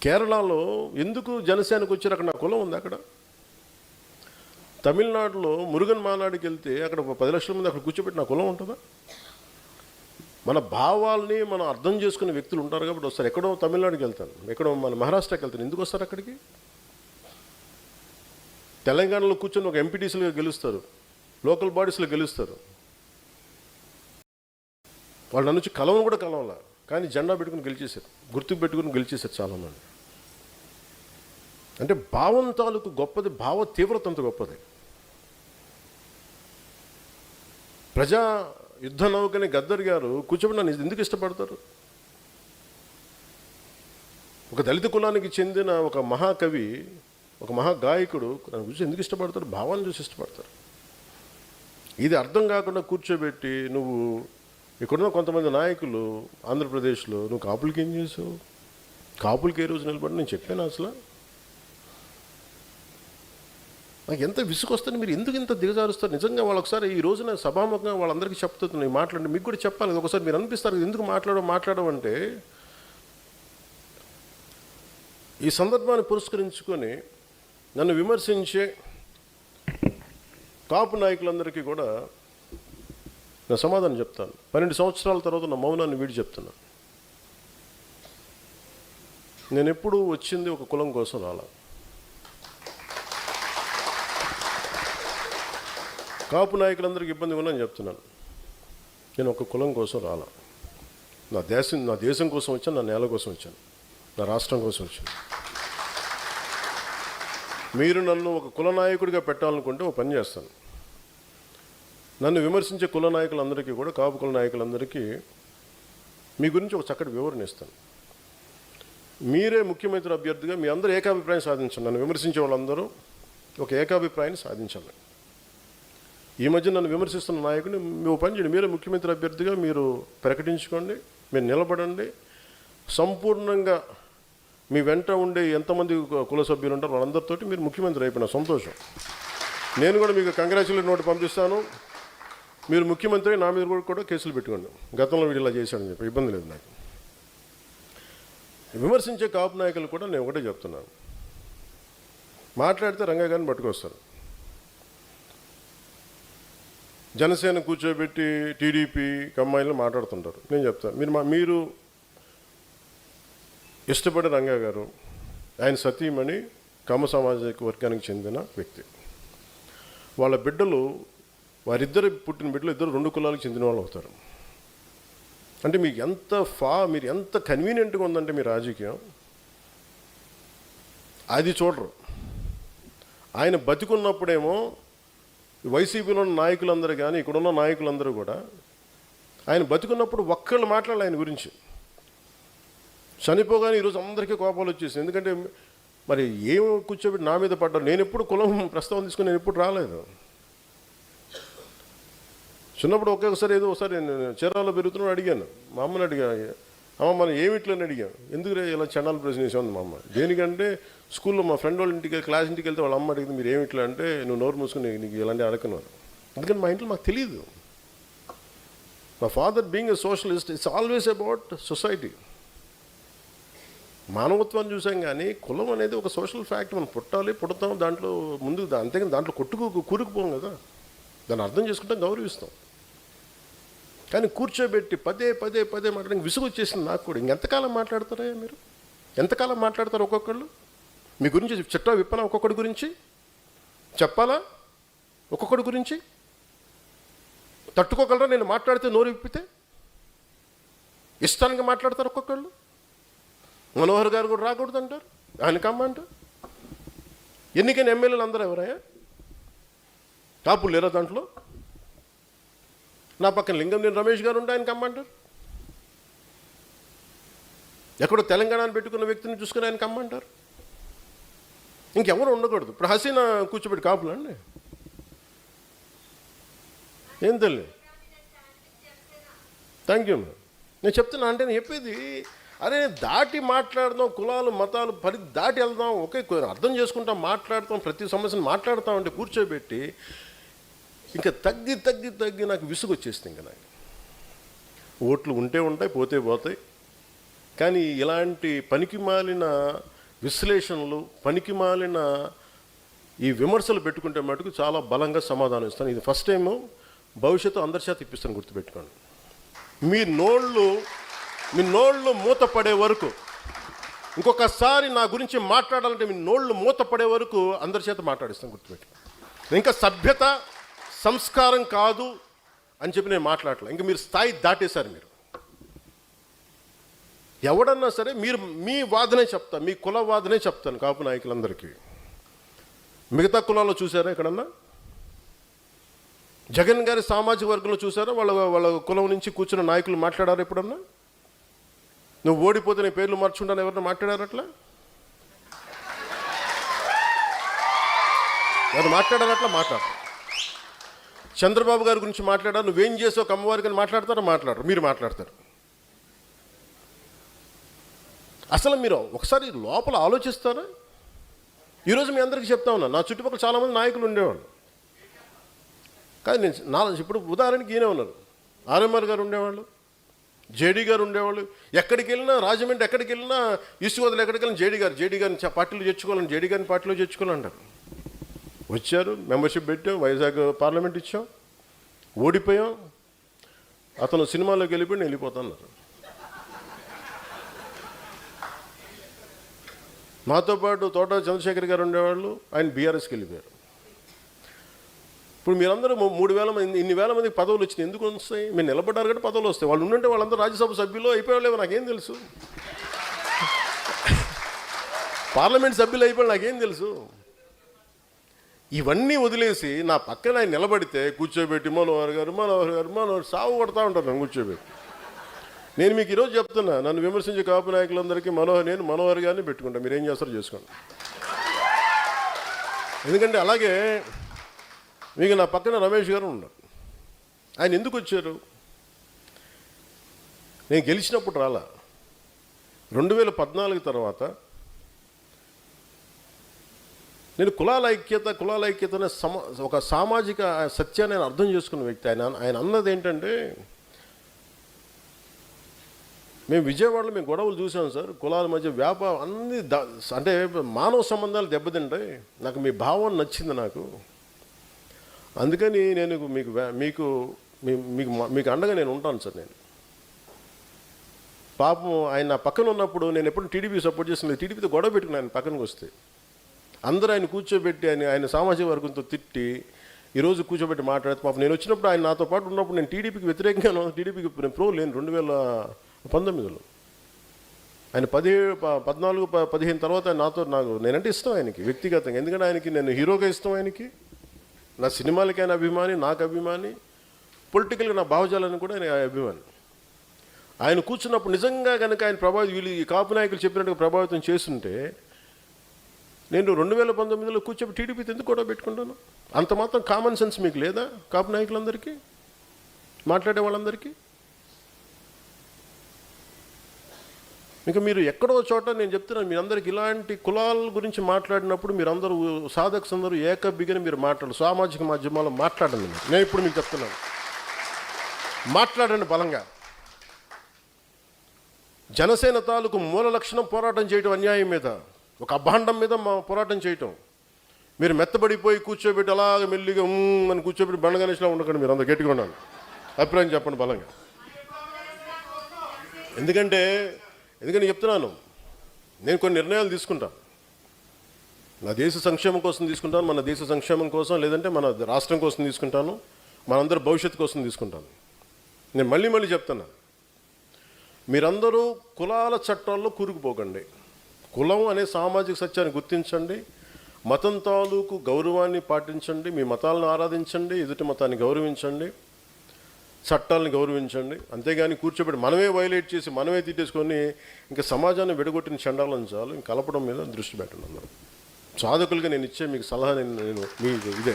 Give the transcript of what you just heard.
కేరళలో ఎందుకు జనసేనకు వచ్చారు? అక్కడ నా కులం ఉంది. అక్కడ తమిళనాడులో మురుగన్ మానాడికి వెళ్తే అక్కడ 10 లక్షల మంది అక్కడ కూర్చోబెట్టి నా కులం ఉంటుందా? మన భావాల్ని మనం అర్థం చేసుకునే వ్యక్తులు ఉంటారు కాబట్టి వస్తారు. ఎక్కడో తమిళనాడుకి వెళ్తాను, ఎక్కడో మన మహారాష్ట్రకి వెళ్తాను, ఎందుకు వస్తారు అక్కడికి? తెలంగాణలో కూర్చొని ఒక ఎంపీటీసీలుగా గెలుస్తారు, లోకల్ బాడీస్లో గెలుస్తారు. వాళ్ళ నుంచి కలవను కూడా కలవాల, కానీ జెండా పెట్టుకుని గెలిచేశారు, గుర్తు పెట్టుకుని గెలిచేశారు చాలామంది. అంటే భావం తాలూకు గొప్పది, భావ తీవ్రత అంత గొప్పది. ప్రజా యుద్ధ నౌకని గద్దర్ గారు కూర్చోబెట్టి నన్ను ఎందుకు ఇష్టపడతారు? ఒక దళిత కులానికి చెందిన ఒక మహాకవి, ఒక మహాగాయకుడు నన్ను చూసి ఎందుకు ఇష్టపడతారు? భావాన్ని చూసి ఇష్టపడతారు. ఇది అర్థం కాకుండా కూర్చోబెట్టి నువ్వు ఇక్కడున్న కొంతమంది నాయకులు ఆంధ్రప్రదేశ్లో నువ్వు కాపులకి ఏం చేసావు, కాపులకి ఏ రోజు నిలబడి నేను చెప్పాను. అసలు నాకు ఎంత విసుకొస్తుంది. మీరు ఎందుకు ఇంత దిగజారుస్తారు? నిజంగా వాళ్ళు ఒకసారి ఈ రోజున సభాముఖంగా వాళ్ళందరికీ చెప్తున్నాయి, మాట్లాడండి. మీకు కూడా చెప్పాలి. ఒకసారి మీరు అనిపిస్తారు ఎందుకు మాట్లాడమంటే, ఈ సందర్భాన్ని పురస్కరించుకొని నన్ను విమర్శించే కాపు నాయకులందరికీ కూడా నా సమాధానం చెప్తాను. 12 సంవత్సరాల తర్వాత నా మౌనాన్ని వీడి చెప్తున్నాను. నేను ఎప్పుడూ వచ్చింది ఒక కులం కోసం రాలా. కాపు నాయకులందరికీ ఇబ్బంది ఉందని చెప్తున్నాను. నేను ఒక కులం కోసం రాలా. నా దేశం కోసం వచ్చాను, నా నేల కోసం వచ్చాను, నా రాష్ట్రం కోసం వచ్చాను. మీరు నన్ను ఒక కుల నాయకుడిగా పెట్టాలనుకుంటే ఒక పని చేస్తాను. నన్ను విమర్శించే కుల నాయకులందరికీ కూడా, కాపు కుల నాయకులందరికీ మీ గురించి ఒక చక్కటి వివరణ ఇస్తాను. మీరే ముఖ్యమంత్రి అభ్యర్థిగా మీ అందరూ ఏకాభిప్రాయం సాధించండి. నన్ను విమర్శించే వాళ్ళందరూ ఒక ఏకాభిప్రాయాన్ని సాధించాలి. ఈ మధ్య నన్ను విమర్శిస్తున్న నాయకుడిని మీరు పని చేయండి, మీరే ముఖ్యమంత్రి అభ్యర్థిగా మీరు ప్రకటించుకోండి, మీరు నిలబడండి. సంపూర్ణంగా మీ వెంట ఉండే ఎంతమంది కుల సభ్యులు ఉంటారో వాళ్ళందరితో మీరు ముఖ్యమంత్రి అయిపోయిన సంతోషం. నేను కూడా మీకు కంగ్రాచులేట్ నోట్ పంపిస్తాను. మీరు ముఖ్యమంత్రి నా మీద కూడా కేసులు పెట్టుకోండి, గతంలో వీడు ఇలా చేశాడని చెప్పి, ఇబ్బంది లేదు నాకు. విమర్శించే కాపు నాయకులు కూడా నేను ఒకటే చెప్తున్నాను, మాట్లాడితే రంగా గారిని పట్టుకొస్తారు. జనసేన కూర్చోబెట్టి టీడీపీ కమ్మాయిలు మాట్లాడుతుంటారు. నేను చెప్తాను, మీరు ఇష్టపడే రంగా గారు, ఆయన సతీమణి కమ్మ సామాజిక వర్గానికి చెందిన వ్యక్తి. వాళ్ళ బిడ్డలు, వారిద్దరు పుట్టిన బిడ్డలు ఇద్దరు 2 కులాలకు చెందిన వాళ్ళు అవుతారు. అంటే మీరు ఎంత కన్వీనియంట్గా ఉందంటే మీ రాజకీయం, అది చూడరు. ఆయన బతికున్నప్పుడేమో వైసీపీలో ఉన్న నాయకులందరూ కానీ ఇక్కడున్న నాయకులందరూ కూడా ఆయన బతికున్నప్పుడు ఒక్కళ్ళు మాట్లాడాలి ఆయన గురించి. చనిపోగానే ఈరోజు అందరికీ కోపాలు వచ్చేసి, ఎందుకంటే మరి ఏం కూర్చోబెట్టి నా మీద పడ్డారు. నేను ఎప్పుడు కులం ప్రస్తావన తీసుకుని నేను ఎప్పుడు రాలేదు. చిన్నప్పుడు ఒకేసారి ఒకసారి నేను చీరాల్లో పెరుగుతున్నాడు, అడిగాను మా అమ్మని, అమ్మ మనం ఏమిట్లని అడిగాను, ఎందుకు ఇలా చండాల ప్రశ్న వేసాను మా అమ్మ. దేనికంటే స్కూల్లో మా ఫ్రెండ్ వాళ్ళ ఇంటికి క్లాస్ ఇంటికి వెళ్తే వాళ్ళ అమ్మ అడిగింది, మీరు ఏమిట్లా అంటే, నువ్వు నోరు మూసుకుని నీకు ఇలాంటి అడగను. అందుకని మా ఇంట్లో మాకు తెలియదు. మా father being a socialist, it's always about society, మానవత్వాన్ని చూసాం. కానీ కులం అనేది ఒక సోషల్ ఫ్యాక్ట్. మనం పుడతాం దాంట్లో ముందు, అంతేగాని దాంట్లో కూరుకుపోం కదా. దాన్ని అర్థం చేసుకుంటాం, గౌరవిస్తాం. కానీ కూర్చోబెట్టి పదే మాట్లాడడానికి విసుగు వచ్చేసింది నాకు కూడా. ఇంకెంతకాలం మాట్లాడతారా మీరు? ఎంతకాలం మాట్లాడతారు? ఒక్కొక్కళ్ళు మీ గురించి చిట్టా విప్పనా? ఒక్కొక్కడి గురించి చెప్పాలా? ఒక్కొక్కడి గురించి తట్టుకోగలరా? నేను మాట్లాడితే నోరు విప్పితే ఇష్టానికి మాట్లాడతారు ఒక్కొక్కళ్ళు. మనోహర్ గారు కూడా రాకూడదు అంటారు, ఆయన కమ్మంటారు. ఎన్నికైన ఎమ్మెల్యేలు అందరూ ఎవరయ్యా? కాపులు లేరా దాంట్లో? నా పక్కన లింగంనేని రమేష్ గారు ఉంటే ఆయన కమ్మంటారు. ఎక్కడో తెలంగాణను పెట్టుకున్న వ్యక్తిని చూసుకుని ఆయన కమ్మంటారు. ఇంకెవరు ఉండకూడదు. ఇప్పుడు హసీనా కూర్చోబెట్టి కాపులండి, ఏం తెలియదు. Thank you. నేను చెప్తున్నా, అంటే నేను చెప్పేది అరే దాటి మాట్లాడదాం, కులాలు మతాలు దాటి వెళ్దాం, ఒకే అర్థం చేసుకుంటాం, మాట్లాడతాం, ప్రతి సమస్యను మాట్లాడతాం. అంటే కూర్చోబెట్టి ఇంకా తగ్గి నాకు విసుగు వచ్చేస్తుంది. ఇంకా నాకు ఓట్లు ఉంటే ఉంటాయి, పోతే పోతాయి. కానీ ఇలాంటి పనికిమాలిన విశ్లేషణలు, పనికిమాలిన ఈ విమర్శలు పెట్టుకుంటే మటుకు చాలా బలంగా సమాధానం ఇస్తాను. ఇది ఫస్ట్ టైము, భవిష్యత్తు అందరి చేత ఇప్పిస్తాను, గుర్తుపెట్టుకోండి. మీ నోళ్ళు మూతపడే వరకు, ఇంకొకసారి నా గురించి మాట్లాడాలంటే మీ నోళ్ళు మూతపడే వరకు అందరి చేత మాట్లాడిస్తాను, గుర్తుపెట్టుకోండి. ఇంకా సభ్యత సంస్కారం కాదు అని చెప్పి నేను మాట్లాడలే. ఇంకా మీరు స్థాయి దాటేశారు. మీరు ఎవడన్నా సరే మీరు మీ వాదనే చెప్తాను, మీ కుల వాదనే చెప్తాను కాపు నాయకులందరికీ. మిగతా కులాల్లో చూసారా ఎక్కడన్నా? జగన్ గారి సామాజిక వర్గంలో చూసారా వాళ్ళ కులం నుంచి కూర్చున్న నాయకులు మాట్లాడారు ఎప్పుడన్నా? నువ్వు ఓడిపోతే నీ పేర్లు మార్చుకుంటాను ఎవరన్నా మాట్లాడారు? అట్లా ఎవరు మాట్లాడారు? అట్లా మాట్లాడరు. చంద్రబాబు గారి గురించి మాట్లాడారు, నువ్వేం చేసావు కమ్మవారికి అని మాట్లాడతారో మాట్లాడరు, మీరు మాట్లాడతారు. అసలు మీరు ఒకసారి లోపల ఆలోచిస్తారా? ఈరోజు మీ అందరికీ చెప్తా ఉన్నా, నా చుట్టుపక్కల చాలామంది నాయకులు ఉండేవాళ్ళు. కానీ నేను ఇప్పుడు ఉదాహరణకి ఈయనే ఉన్నారు, ఆర్ఎంఆర్ గారు ఉండేవాళ్ళు, జేడీ గారు ఉండేవాళ్ళు. ఎక్కడికి వెళ్ళినా, రాజమండ్రి ఎక్కడికి వెళ్ళినా, ఈస్ట్ గోదావరి ఎక్కడికి వెళ్ళినా జేడీ గారిని పార్టీలో చేర్చుకోవాలని, జేడీ గారిని పార్టీలో చేర్చుకోవాలంటారు. వచ్చారు, మెంబర్షిప్ పెట్టాం, వైజాగ్ పార్లమెంట్ ఇచ్చాం, ఓడిపోయాం. అతను సినిమాలోకి వెళ్ళిపోయి నేను వెళ్ళిపోతాన్నారు. మాతో పాటు తోట చంద్రశేఖర్ గారు ఉండేవాళ్ళు, ఆయన బీఆర్ఎస్కి వెళ్ళిపోయారు. ఇప్పుడు మీరందరూ 3,000 మంది, ఇన్ని వేల మందికి పదవులు వచ్చినాయి. ఎందుకు వస్తాయి? మీరు నిలబడ్డారు కాబట్టి పదవులు వస్తాయి. వాళ్ళు ఉండుంటే వాళ్ళందరూ రాజ్యసభ సభ్యులు అయిపోయాలేమో నాకేం తెలుసు, పార్లమెంట్ సభ్యులు అయిపోయి నాకేం తెలుసు. ఇవన్నీ వదిలేసి నా పక్కన ఆయన నిలబడితే కూర్చోబెట్టి మనోహర్ గారు సాగు కొడతా ఉంటారు నన్ను కూర్చోబెట్టి. నేను మీకు ఈరోజు చెప్తున్నా, నన్ను విమర్శించే కాపు నాయకులందరికీ నేను మనోహర్ గారిని పెట్టుకుంటాను, మీరు ఏం చేస్తారో చేసుకోండి. ఎందుకంటే అలాగే మీకు నా పక్కన రమేష్ గారు ఉన్నారు. ఆయన ఎందుకు వచ్చారు? నేను గెలిచినప్పుడు రాలా. 2014 తర్వాత నేను కులాల ఐక్యత అనే ఒక సామాజిక సత్యాన్ని నేను అర్థం చేసుకున్న వ్యక్తి. ఆయన అన్నది ఏంటంటే, మేము విజయవాడలో మేము గొడవలు చూసాం సార్, కులాల మధ్య వ్యాపారం అన్ని అంటే మానవ సంబంధాలు దెబ్బతింటాయి. నాకు మీ భావం నచ్చింది నాకు, అందుకని నేను మీకు అండగా నేను ఉంటాను సార్. నేను పాపం ఆయన నా పక్కన ఉన్నప్పుడు నేను ఎప్పుడు టీడీపీ సపోర్ట్ చేసిన, టీడీపీతో గొడవ పెట్టుకుని ఆయన పక్కనకి వస్తే అందరూ ఆయన కూర్చోబెట్టి ఆయన సామాజిక వర్గంతో తిట్టి ఈరోజు కూర్చోబెట్టి మాట్లాడితే, పాపం నేను వచ్చినప్పుడు ఆయన నాతో పాటు ఉన్నప్పుడు నేను టీడీపీకి వ్యతిరేకంగా, టీడీపీకి ప్రో లేను 2019లో. ఆయన 14-15 తర్వాత నేనంటే ఇష్టం ఆయనకి వ్యక్తిగతంగా. ఎందుకంటే ఆయనకి నేను హీరోగా ఇష్టం, ఆయనకి నా సినిమాలకైనా అభిమాని, నాకు అభిమాని, పొలిటికల్గా నా భావజాలని కూడా ఆయన అభిమాని. ఆయన కూర్చున్నప్పుడు నిజంగా కనుక ఆయన ఈ కాపు నాయకులు చెప్పినట్టుగా ప్రభావితం చేస్తుంటే నేను 2019లో కూర్చోబెట్టి టీడీపీతో ఎందుకు కూడా పెట్టుకుంటాను? అంత మాత్రం కామన్ సెన్స్ మీకు లేదా కాపు నాయకులందరికీ, మాట్లాడే వాళ్ళందరికీ? ఇంకా మీరు ఎక్కడో చోట నేను చెప్తున్నాను, మీరందరికీ ఇలాంటి కులాల గురించి మాట్లాడినప్పుడు మీరందరూ సాధకులందరూ ఏకబిగిన మీరు మాట్లాడు, సామాజిక మాధ్యమాల్లో మాట్లాడండి. నేను ఇప్పుడు మీకు చెప్తున్నాను, మాట్లాడండి బలంగా. జనసేన తాలూకు మూల లక్షణం పోరాటం చేయడం, అన్యాయం మీద, ఒక అభాండం మీద పోరాటం చేయటం. మీరు మెత్తబడిపోయి కూర్చోబెట్టి అలాగ మెల్లిగా అని కూర్చోబెట్టి బండ గణేష్లా ఉండకండి. మీరు అందరూ గట్టిగా ఉన్నాను, అభిప్రాయం చెప్పండి బలంగా. ఎందుకంటే చెప్తున్నాను, నేను కొన్ని నిర్ణయాలు తీసుకుంటాను, నా దేశ సంక్షేమం కోసం తీసుకుంటాను, మన దేశ సంక్షేమం కోసం, లేదంటే మన రాష్ట్రం కోసం తీసుకుంటాను, మనందరి భవిష్యత్తు కోసం తీసుకుంటాను. నేను మళ్ళీ చెప్తున్నాను, మీరందరూ కులాల చట్టాల్లో కూరుకుపోకండి. కులం అనే సామాజిక సత్యాన్ని గుర్తించండి, మతం తాలూకు గౌరవాన్ని పాటించండి, మీ మతాలను ఆరాధించండి, ఎదుటి మతాన్ని గౌరవించండి, చట్టాలను గౌరవించండి. అంతేగాని కూర్చోబెట్టి మనమే వైలేట్ చేసి మనమే తిట్టేసుకొని ఇంకా సమాజాన్ని విడగొట్టిన చండాలను చాలు. ఇంక కలపడం మీద దృష్టి పెట్టండి అందరూ. సాధకులుగా నేను ఇచ్చే మీకు సలహా మీకు ఇదే.